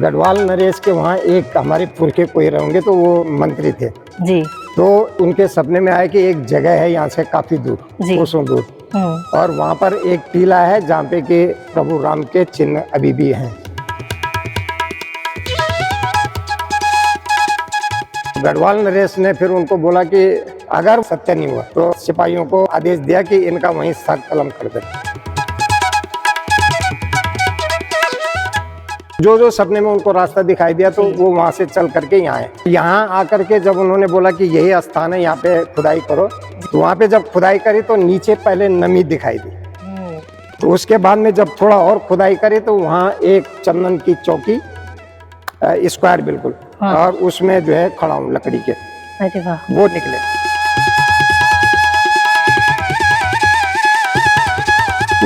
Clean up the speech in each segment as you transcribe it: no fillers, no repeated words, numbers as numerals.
गढ़वाल नरेश के वहाँ एक हमारे पुरखे कोई रहेंगे तो वो मंत्री थे जी। तो उनके सपने में आया कि एक जगह है यहाँ से काफी दूर, कोसों दूर, और वहाँ पर एक टीला है जहाँ पे कि प्रभु राम के चिन्ह अभी भी हैं। गढ़वाल नरेश ने फिर उनको बोला कि अगर सत्य नहीं हुआ तो सिपाहियों को आदेश दिया कि इनका वहीं सर कलम कर दे। जो सपने में उनको रास्ता दिखाई दिया तो वो वहां से चल करके यहाँ आए। यहाँ आकर के जब उन्होंने बोला कि यही स्थान है, यहाँ पे खुदाई करो, तो वहाँ पे जब खुदाई करी तो नीचे पहले नमी दिखाई दी। तो उसके बाद में जब थोड़ा और खुदाई करी तो वहाँ एक चंदन की चौकी, स्क्वायर बिल्कुल, और उसमें जो है खड़ा हूँ लकड़ी के, वो निकले।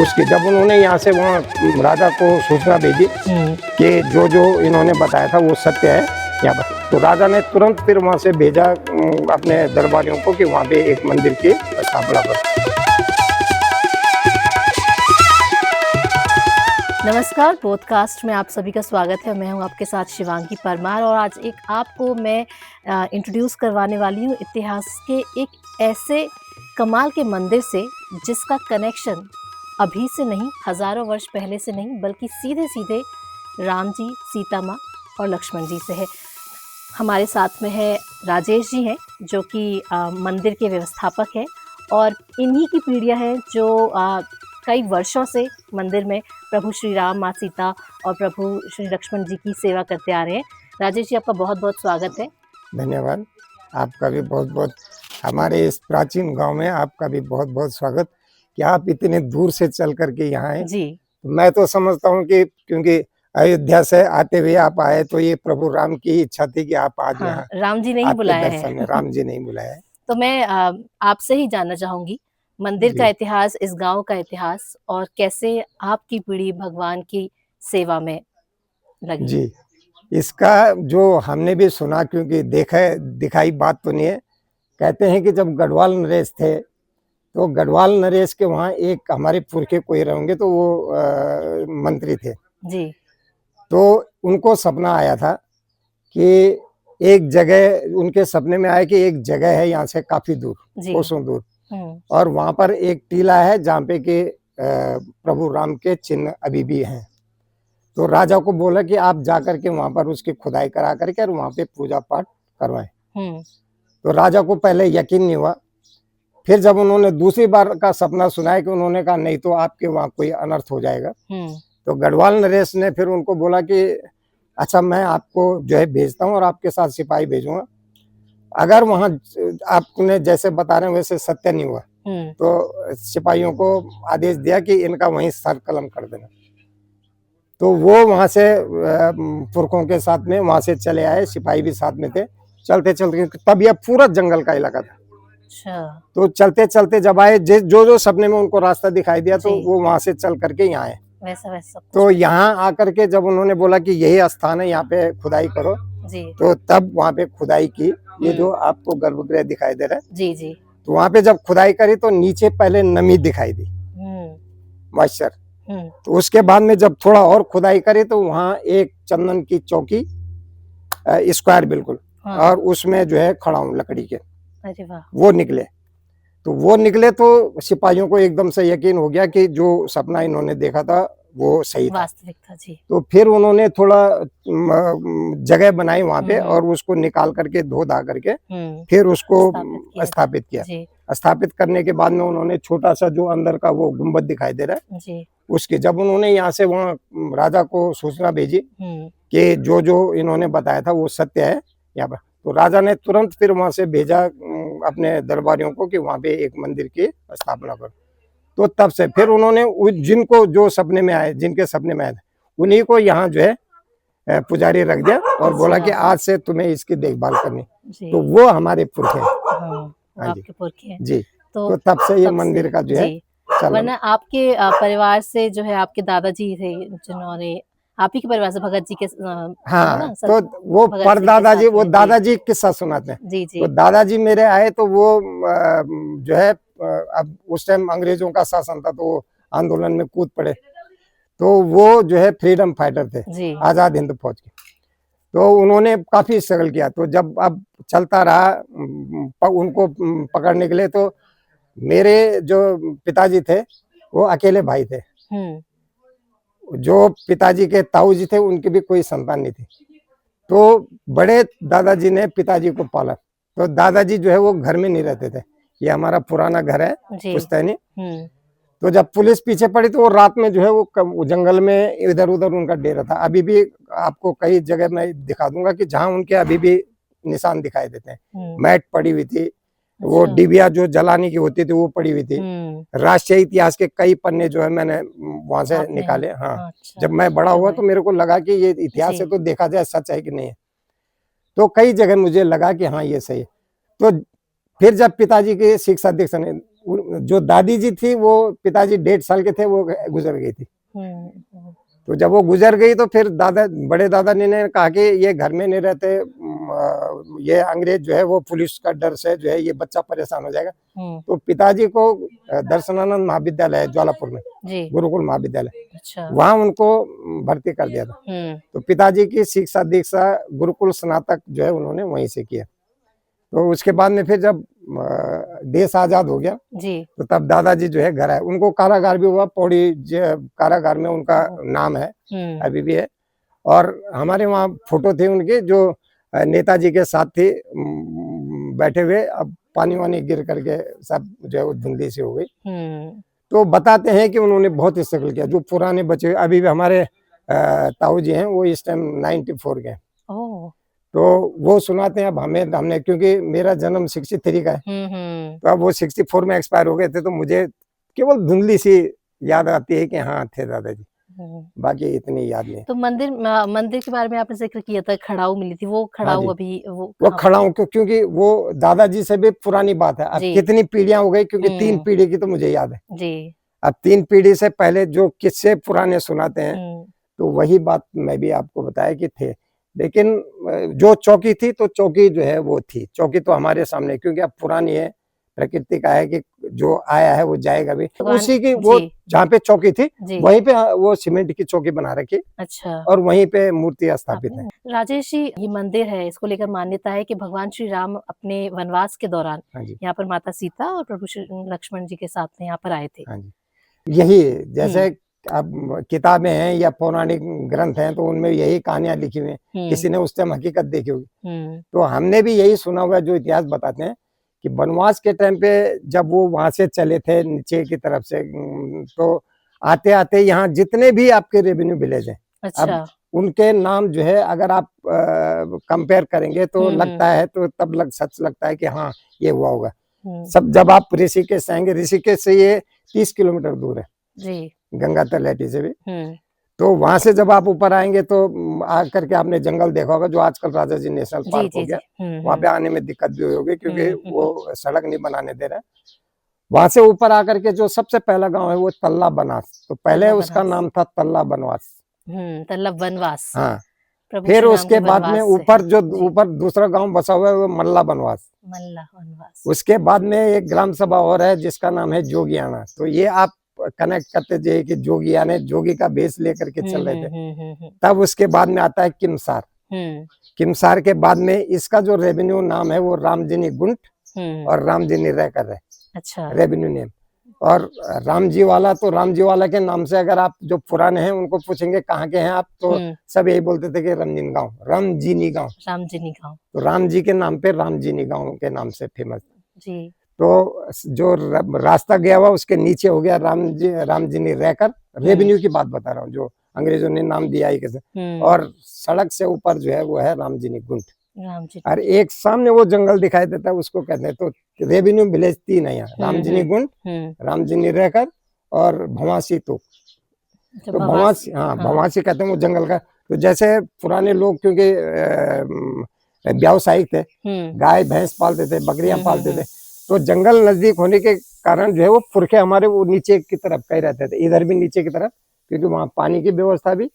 उसके जब उन्होंने यहाँ से वहाँ राजा को सूचना भेजी कि जो इन्होंने बताया था वो सत्य है यहाँ पर, तो राजा ने तुरंत फिर वहाँ से भेजा अपने दरबारियों को कि वहाँ पे एक मंदिर की स्थापना कर। नमस्कार, पॉडकास्ट में आप सभी का स्वागत है। मैं हूं आपके साथ शिवांगी परमार और आज एक आपको मैं इंट्रोड्यूस करवाने वाली हूं इतिहास के एक ऐसे कमाल के मंदिर से जिसका कनेक्शन अभी से नहीं, हजारों वर्ष पहले से नहीं, बल्कि सीधे सीधे राम जी, सीता माँ और लक्ष्मण जी से है। हमारे साथ में है राजेश जी हैं जो कि मंदिर के व्यवस्थापक हैं और इन्हीं की पीढ़ियाँ हैं जो कई वर्षों से मंदिर में प्रभु श्री राम, माँ सीता और प्रभु श्री लक्ष्मण जी की सेवा करते आ रहे हैं। राजेश जी, आपका बहुत बहुत स्वागत है। धन्यवाद। आपका भी बहुत बहुत, हमारे इस प्राचीन गांव में आपका भी बहुत बहुत स्वागत कि आप इतने दूर से चल करके यहाँ आए जी। मैं तो समझता हूँ कि क्योंकि अयोध्या से आते हुए आप आए तो ये प्रभु राम की इच्छा थी कि आप आज यहाँ राम जी नहीं बुलाया है। राम जी नहीं बुलाया है। तो मैं आपसे ही जानना चाहूंगी मंदिर का इतिहास, इस गांव का इतिहास और कैसे आपकी पीढ़ी भगवान की सेवा में लगी। जी, इसका जो हमने भी सुना, क्योंकि दिखाई बात तो नहीं है। कहते हैं कि जब गढ़वाल नरेश थे तो गढ़वाल नरेश के वहाँ एक हमारे पुरखे कोई रहेंगे तो वो मंत्री थे जी। तो उनको सपना आया था कि एक जगह, उनके सपने में आया कि एक जगह है यहाँ से काफी दूर, कोसों दूर, और वहां पर एक टीला है जहाँ पे कि प्रभु राम के चिन्ह अभी भी हैं। तो राजा को बोला कि आप जाकर के वहां पर उसकी खुदाई करा करके और वहां पे पूजा पाठ करवाएं। तो राजा को पहले यकीन नहीं हुआ। फिर जब उन्होंने दूसरी बार का सपना सुनाया कि उन्होंने कहा नहीं तो आपके वहां कोई अनर्थ हो जाएगा, तो गढ़वाल नरेश ने फिर उनको बोला कि अच्छा, मैं आपको जो है भेजता हूँ और आपके साथ सिपाही भेजूंगा, अगर वहां आपने जैसे बता रहे हैं वैसे सत्य नहीं हुआ तो सिपाहियों को आदेश दिया कि इनका वहीं सर कलम कर देना। तो वो वहां से पुरखों के साथ में वहां से चले आए, सिपाही भी साथ में थे। चलते चलते तब यह पूरा जंगल का इलाका था। तो चलते चलते जब आए, जो सपने में उनको रास्ता दिखाई दिया तो वो वहां से चल करके यहाँ आए। वैसा तो यहाँ आकर के जब उन्होंने बोला कि यही स्थान है, यहाँ पे खुदाई करो, तो तब वहाँ पे खुदाई की। ये जो आपको गर्भगृह दिखाई दे रहा है, जी। तो वहाँ पे जब खुदाई करी तो नीचे पहले नमी दिखाई दी, मॉइस्चर। तो उसके बाद में जब थोड़ा और खुदाई करी तो वहाँ एक चंदन की चौकी, स्क्वायर बिल्कुल, और उसमें जो है खड़ा हूँ लकड़ी के, वो निकले। तो सिपाहियों को एकदम से यकीन हो गया कि जो सपना इन्होंने देखा था वो सही था, वास्तविक था। जी। तो फिर उन्होंने थोड़ा जगह बनाई वहां पे और उसको निकाल करके धो धा करके फिर उसको स्थापित किया। स्थापित करने के बाद में उन्होंने छोटा सा जो अंदर का वो गुंबद दिखाई दे रहा है, उसके जब उन्होंने यहाँ से वहाँ राजा को सूचना भेजी कि जो इन्होंने बताया था वो सत्य है यहाँ पर, तो राजा ने तुरंत फिर वहां से भेजा अपने दरबारियों को कि वहां पे एक मंदिर की स्थापना करो। तो तब से फिर उन्होंने जिनको जो सपने में आए, जिनके सपने में आए थे, उन्हीं को यहाँ जो है पुजारी रख दिया और बोला कि आज से तुम्हें इसकी देखभाल करनी। तो वो हमारे पुरखे हैं। जी। तो तब से ये मंदिर का जो है, वरना आपके परिवार से जो है आपके दादाजी थे जिन्होंने आप ही के परिवार से भगत जी के हाँ, तो वो परदादाजी, वो दादाजी किस्सा सुनाते हैं। जी। तो दादाजी मेरे आए तो वो जो है, अब उस टाइम अंग्रेजों का शासन था तो वो आंदोलन में कूद पड़े, तो वो जो है फ्रीडम फाइटर थे, आजाद हिंद फौज के। तो उन्होंने काफी स्ट्रगल किया। तो जब अब चलता रहा उनको पकड़ने के लिए, तो मेरे जो पिताजी थे वो अकेले भाई थे। जो पिताजी के ताऊ जी थे उनकी भी कोई संतान नहीं थी। तो बड़े दादाजी ने पिताजी को पाला। तो दादाजी जो है वो घर में नहीं रहते थे, ये हमारा पुराना घर है पुश्तैनी। तो जब पुलिस पीछे पड़ी तो वो रात में जो है वो जंगल में इधर उधर उनका डेरा था। अभी भी आपको कई जगह मैं दिखा दूंगा कि जहां उनके अभी भी निशान दिखाई देते हैं। मैट पड़ी हुई थी, वो डिबिया जो जलाने की होती थी वो पड़ी हुई थी। राष्ट्रीय इतिहास के कई पन्ने जो है मैंने वहां से निकाले। हाँ, अच्छा। जब मैं बड़ा हुआ तो मेरे को लगा कि ये इतिहास है तो देखा जाए सच है कि नहीं है। तो कई जगह मुझे लगा कि हाँ ये सही है। तो फिर जब पिताजी के शिक्षा दीक्षा, जो दादी जी थी वो पिताजी 1.5 साल के थे वो गुजर गई थी। तो जब वो गुजर गई तो फिर बड़े दादा ने कहा कि ये घर में नहीं रहते, ये अंग्रेज जो है वो पुलिस का डर से जो है ये बच्चा परेशान हो जाएगा। तो पिताजी को दर्शनानंद महाविद्यालय है ज्वालापुर में, गुरुकुल महाविद्यालय, अच्छा। वहां उनको भर्ती कर दिया था। तो पिताजी की शिक्षा दीक्षा गुरुकुल स्नातक जो है उन्होंने वहीं से किया। तो उसके बाद में फिर जब देश आजाद हो गया जी, तो तब दादाजी जो है घर आए। उनको कारागार भी हुआ, पौड़ी कारागार में उनका नाम है, अभी भी है। और हमारे वहाँ फोटो थे उनके जो नेताजी के साथ थे बैठे हुए। अब पानी वानी गिर करके सब जो है वो धुंधली सी हो गई। तो बताते हैं कि उन्होंने बहुत स्ट्रगल किया। जो पुराने बच्चे अभी भी हमारे ताऊ जी हैं वो इस टाइम 94 के। तो वो सुनाते हैं। अब हमने क्योंकि मेरा जन्म 63 का है, तो अब वो 64 में एक्सपायर हो गए थे, तो मुझे केवल धुंधली सी याद आती है कि हाँ थे दादाजी, बाकी इतनी याद नहीं। तो मंदिर के बारे में आपने जिक्र किया था, खड़ाऊ मिली थी, वो खड़ाऊ अभी वो खड़ाऊ क्योंकि वो दादाजी से भी पुरानी बात है। अब कितनी पीढ़ियां हो गई, क्योंकि 3 पीढ़ी की तो मुझे याद है जी। अब 3 पीढ़ी से पहले जो किस्से पुराने सुनाते हैं, तो वही बात मैं भी आपको बताया कि थे। लेकिन जो चौकी थी तो चौकी जो है वो थी, चौकी तो हमारे सामने, क्योंकि अब पुरानी है, प्रकृति का है कि जो आया है वो जाएगा भी। उसी की वो जहाँ पे चौकी थी वहीं पे वो सीमेंट की चौकी बना रखी, अच्छा, और वहीं पे मूर्ति स्थापित है। राजेश जी, ये मंदिर है, इसको लेकर मान्यता है कि भगवान श्री राम अपने वनवास के दौरान यहाँ पर माता सीता और प्रभु श्री लक्ष्मण जी के साथ में यहाँ पर आए थे। यही जैसे अब किताबें हैं या पौराणिक ग्रंथ हैं तो उनमें यही कहानियां लिखी हुई हैं। किसी ने उस टाइम हकीकत देखी होगी, तो हमने भी यही सुना हुआ जो इतिहास बताते हैं कि वनवास के टाइम पे जब वो वहां से चले थे नीचे की तरफ से, तो आते आते यहाँ जितने भी आपके रेवेन्यू विलेज हैं, अच्छा, अब उनके नाम जो है अगर आप कंपेयर करेंगे तो लगता है, तो तब सच लगता है कि हाँ ये हुआ होगा। सब जब आप ऋषिकेश आएंगे, ऋषिकेश से ये 30 किलोमीटर दूर है जी, गंगा तलहटी से भी। तो वहां से जब आप ऊपर आएंगे तो आकर के आपने जंगल देखा होगा जो आजकल राजा जी नेशनल पार्क हो गया। वहां पे आने में दिक्कत भी होगी क्योंकि वो सड़क नहीं बनाने दे रहे। वहां से ऊपर आकर के जो सबसे पहला गांव है वो तल्ला बनवास। तो पहले उसका नाम था तल्ला बनवास, तल्ला बनवास। हाँ, फिर उसके बाद में ऊपर जो ऊपर दूसरा गांव बसा हुआ है वो मल्ला बनवास। उसके बाद में एक ग्राम सभा और है जिसका नाम है जोगियाना। तो ये आप कनेक्ट करते जाइए कि जोगिया ने जोगी का भेष लेकर के चल रहे थे। तब उसके बाद में आता है किमसार। किमसार के बाद में इसका जो रेवेन्यू नाम है वो रामजिनी गुंट और रामजिनी रहकर है, अच्छा, रेवेन्यू नेम। और रामजी वाला, तो रामजी वाला के नाम से अगर आप जो पुराने हैं उनको पूछेंगे कहाँ के हैं आप, तो सब यही बोलते थे कि रामजिन गांव, रामजिनी गांव, रामजिनी गांव। तो रामजी के नाम पे रामजिनी गांव के नाम से फेमस जी। तो जो रास्ता गया हुआ उसके नीचे हो गया रामजिनी रहकर। रेवेन्यू की बात बता रहा हूँ जो अंग्रेजों ने नाम दिया ही कैसे। और सड़क से ऊपर जो है वो है रामजिनी गुंट। और एक सामने वो जंगल दिखाई देता है उसको कहते हैं। तो रेवेन्यू विलेज 3 है यहाँ, रामजिनी गुंट, रामजिनी रहकर और भवासी। तो भवासी, हाँ भवासी कहते हैं वो जंगल का। तो जैसे पुराने लोग क्योंकि व्यावसायिक थे, गाय भैंस पालते थे, बकरियां पालते थे, तो जंगल नजदीक होने के कारण जो है वो पुरखे हमारे वो नीचे की तरफ कहीं रहते थे, इधर भी नीचे की तरफ, क्योंकि वहाँ पानी की व्यवस्था भी,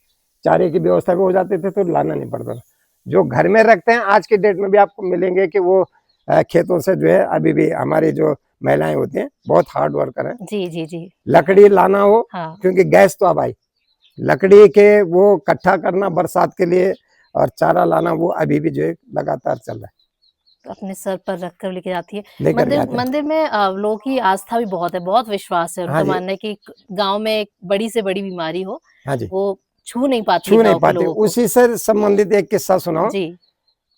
चारे की व्यवस्था भी हो जाते थे, तो लाना नहीं पड़ता था। जो घर में रखते हैं आज के डेट में भी आपको मिलेंगे कि वो खेतों से जो है अभी भी हमारी जो महिलाएं होती हैं बहुत हार्ड वर्कर हैं जी जी जी। लकड़ी लाना हो, हाँ, क्योंकि गैस तो अब आई, लकड़ी के वो इकट्ठा करना बरसात के लिए और चारा लाना वो अभी भी जो है लगातार चल रहा है। अपने सर पर रखकर लेके जाती है। लेकर जाते हैं। मंदिर में लोगों की आस्था भी बहुत है, बहुत विश्वास है। हाँ उनका जी। मानना है कि गांव में एक बड़ी से बड़ी बीमारी हो, हाँ जी, वो छू नहीं पाती छू नहीं गांव के पाते। लोगों को। उसी से संबंधित एक किस्सा सुनाओ जी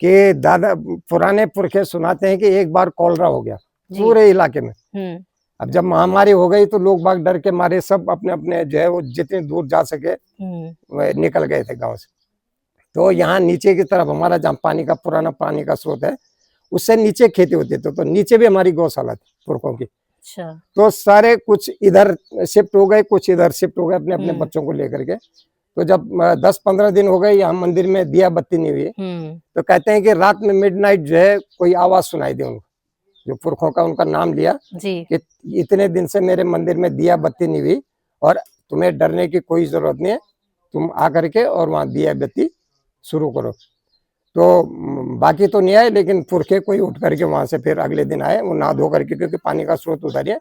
कि दादा पुराने पुरखे सुनाते हैं कि एक बार कॉलरा हो गया जी। पूरे इलाके में। अब जब महामारी हो गई तो लोग बाग डर के मारे सब अपने अपने जो है वो जितने दूर जा सके वह निकल गए थे गांव से। तो यहाँ नीचे की तरफ हमारा जहाँ पानी का पुराना पानी का स्रोत है उससे नीचे खेती होती थी, तो नीचे भी हमारी गौशाला थी पुरखों की। अच्छा। तो सारे कुछ इधर शिफ्ट हो गए, कुछ इधर शिफ्ट हो गए अपने अपने बच्चों को लेकर के। तो जब 10-15 दिन हो गए यहाँ मंदिर में दिया बत्ती नहीं हुई, तो कहते हैं कि रात में मिडनाइट जो है कोई आवाज सुनाई दे उनको, जो पुरखों का उनका नाम लिया जी। कि इतने दिन से मेरे मंदिर में दिया बत्ती नहीं हुई और तुम्हें डरने की कोई जरूरत नहीं है, तुम आकर के और वहां दिया बत्ती शुरू करो। तो बाकी तो नहीं आए, लेकिन पुरखे कोई उठ करके वहां से फिर अगले दिन आए, वो नहा धो करके, क्योंकि पानी का स्रोत उधर है।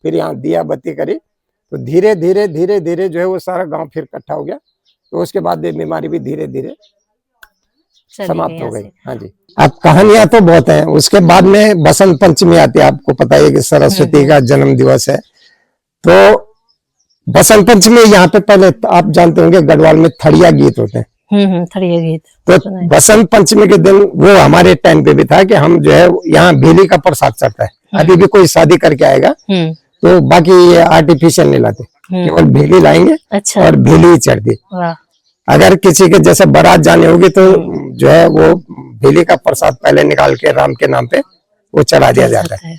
फिर यहाँ दिया बत्ती करी, तो धीरे धीरे धीरे धीरे जो है वो सारा गांव फिर इकट्ठा हो गया। तो उसके बाद ये बीमारी भी धीरे धीरे समाप्त हो गई। हाँ जी। अब कहानियां तो बहुत हैं। उसके बाद में बसंत पंचमी आती है, आपको पता है कि सरस्वती का जन्म दिवस है। तो बसंत पंचमी यहाँ पे पहले आप जानते होंगे गढ़वाल में थड़िया गीत होते हैं। थड़िया गीत। तो बसंत पंचमी के दिन वो हमारे टाइम पे भी था कि हम जो है यहाँ भेली का प्रसाद चढ़ता है। अभी भी कोई शादी करके आएगा तो बाकी ये आर्टिफिशियल नहीं लाते, केवल भेली लाएंगे। अच्छा। और भेली ही चढ़ती। अगर किसी के जैसे बारात जानी होगी तो जो है वो भेली का प्रसाद पहले निकाल के राम के नाम पे वो चढ़ा दिया जाता है।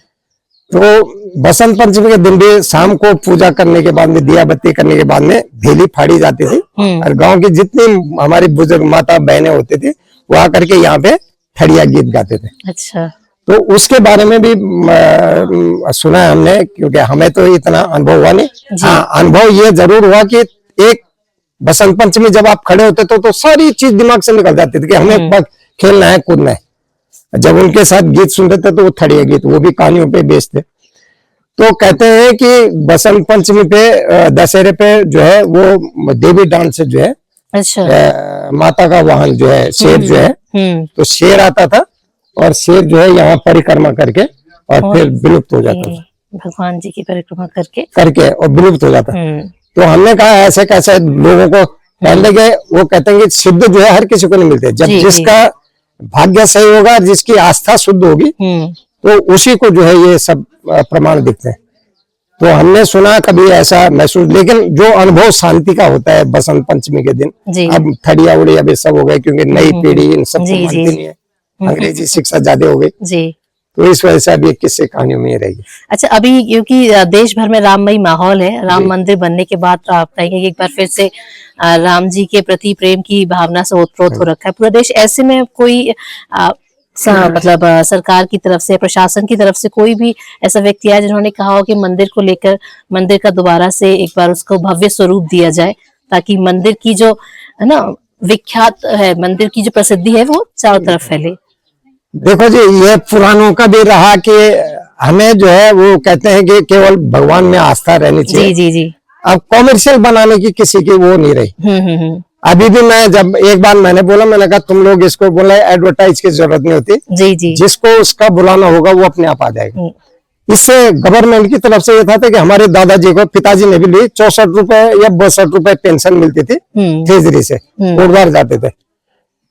तो बसंत पंचमी के दिन भी शाम को पूजा करने के बाद में, दिया बत्ती करने के बाद में भेली फाड़ी जाती थी और गांव की जितनी हमारी बुजुर्ग माता बहनें होती थी वो आकर के यहाँ पे थड़िया गीत गाते थे। अच्छा। तो उसके बारे में भी सुना है हमने, क्योंकि हमें तो इतना अनुभव हुआ नहीं। हाँ, अनुभव ये जरूर हुआ कि एक बसंत पंचमी जब आप खड़े होते तो सारी चीज दिमाग से निकल जाती थी कि हमें बस खेलना है, कूदना है। जब उनके साथ गीत सुनते थे तो वो थड़िया गीत, वो भी कहानियों पे बेस्ड थे। तो कहते हैं कि बसंत पंचमी पे दशहरे पे जो है वो देवी डांस से जो है, अच्छा, माता का वाहन जो है शेर जो है, तो शेर आता था और शेर जो है यहाँ परिक्रमा करके और फिर विलुप्त हो जाता था। भगवान जी की परिक्रमा करके और विलुप्त हो जाता। तो हमने कहा ऐसे कैसे लोगों को पहले गए, वो कहते हैं कि सिद्ध जो है हर किसी को नहीं मिलते। जब जिसका भाग्य सही होगा, जिसकी आस्था शुद्ध होगी, तो उसी को जो है ये सब प्रमाण दिखते हैं। तो हमने सुना कभी ऐसा महसूस, लेकिन जो अनुभव शांति का होता है बसंत पंचमी के दिन, अब थड़िया उड़िया भी सब हो गए क्योंकि नई पीढ़ी इन सब को मानती नहीं है, अंग्रेजी शिक्षा ज्यादा हो गई, तो इस वजह से अभी किस्से कहानियों में रहेगी। अच्छा, अभी क्योंकि देश भर में राममयी माहौल है, राम मंदिर बनने के बाद आप कहेंगे कि एक बार फिर से राम जी के प्रति प्रेम की भावना से ओतप्रोत हो रखा है पूरा देश। ऐसे में कोई मतलब सरकार की तरफ से, प्रशासन की तरफ से कोई भी ऐसा व्यक्ति है जिन्होंने कहा हो कि मंदिर को लेकर, मंदिर का दोबारा से एक बार उसको भव्य स्वरूप दिया जाए, ताकि मंदिर की जो है ना विख्यात है, मंदिर की जो प्रसिद्धि है वो चारों तरफ फैले। देखो जी, ये पुरानों का भी रहा कि हमें जो है वो कहते हैं कि केवल भगवान में आस्था रहनी चाहिए। जी जी जी। अब कॉमर्शियल बनाने की किसी की वो नहीं रही। अभी भी मैं जब एक बार मैंने कहा तुम लोग इसको बोला एडवर्टाइज की जरूरत नहीं होती। जी जी। जिसको उसका बुलाना होगा वो अपने आप आ जाएगा। इससे गवर्नमेंट की तरफ से ये था कि हमारे दादाजी को, पिताजी ने भी ली 64 रुपए या 62 रुपए पेंशन मिलती थी ट्रेजरी से, कोटद्वार जाते थे।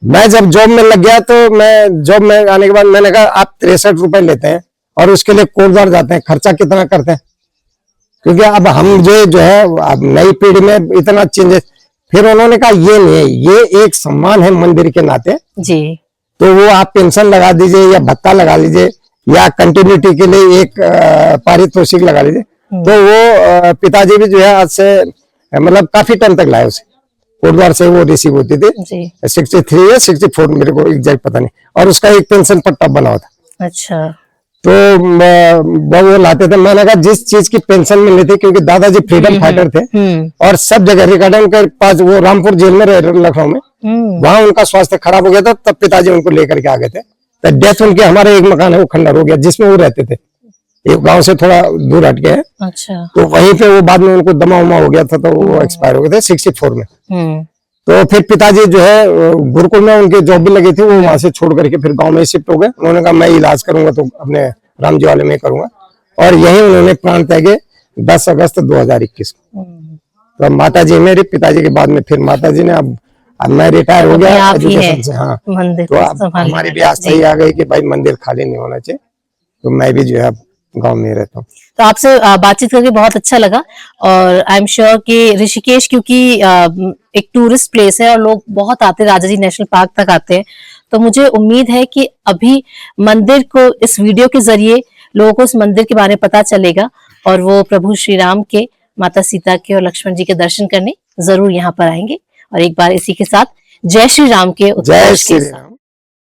मैं जब जॉब में लग गया तो मैं जॉब में आने के बाद मैंने कहा आप 63 रुपए लेते हैं और उसके लिए कोटद्वार जाते हैं, खर्चा कितना करते हैं? क्योंकि अब हम जो है अब नई पीढ़ी में इतना चेंजेस। फिर उन्होंने कहा ये नहीं है, ये एक सम्मान है मंदिर के नाते जी, तो वो आप पेंशन लगा दीजिए या भत्ता लगा लीजिए या कंटिन्यूटी के लिए एक पारितोषिक लगा लीजिए। तो वो पिताजी भी जो है आज से मतलब काफी टाइम तक लाए उसे, कोटद्वार से वो रिसीव होती थी 63 या 64, मेरे को एग्जैक्ट पता नहीं, और उसका एक पेंशन पट्टा बना हुआ था। अच्छा। तो वो लाते थे। मैंने कहा जिस चीज की पेंशन मिलनी थी, क्योंकि दादाजी फ्रीडम फाइटर थे और सब जगह रिकॉर्डिंग के पास, वो रामपुर जेल में रहे लखनऊ में, वहां उनका स्वास्थ्य खराब हो गया था, तब पिताजी उनको लेकर के आ गए थे। तो डेथ उनके, हमारे एक मकान है वो खंडर हो गया जिसमें वो रहते थे, एक गांव से थोड़ा दूर हट गए। अच्छा। तो वहीं पे वो बाद में उनको दमा उमा हो गया था, तो वो एक्सपायर हो गए थे 64 में। तो फिर पिताजी जो है गुरुकुल में उनके जॉब भी लगी थी, वो वहां से छोड़ करके फिर गांव में शिफ्ट हो गए। उन्होंने कहा मैं इलाज करूंगा तो अपने रामजी वाले में करूंगा, और यही उन्होंने प्राण त्यागे 10 अगस्त 2021 को। तो माता जी मेरे पिताजी के बाद में फिर माता जी ने, अब मैं रिटायर हो गया एजुकेशन से। हाँ, मंदिर तो अब हमारी भी आस्था ही आ गई कि भाई मंदिर खाली नहीं होना चाहिए, तो मैं भी जो है गांव में रहता हूँ। तो आपसे बातचीत करके बहुत अच्छा लगा, और आई एम श्योर कि ऋषिकेश क्योंकि एक टूरिस्ट प्लेस है और लोग बहुत आते हैं, राजा जी नेशनल पार्क तक आते हैं, तो मुझे उम्मीद है कि अभी मंदिर को इस वीडियो के जरिए लोगों को इस मंदिर के बारे में पता चलेगा और वो प्रभु श्री राम के, माता सीता के और लक्ष्मण जी के दर्शन करने जरूर यहाँ पर आएंगे। और एक बार इसी के साथ जय श्री राम के जय श्री राम।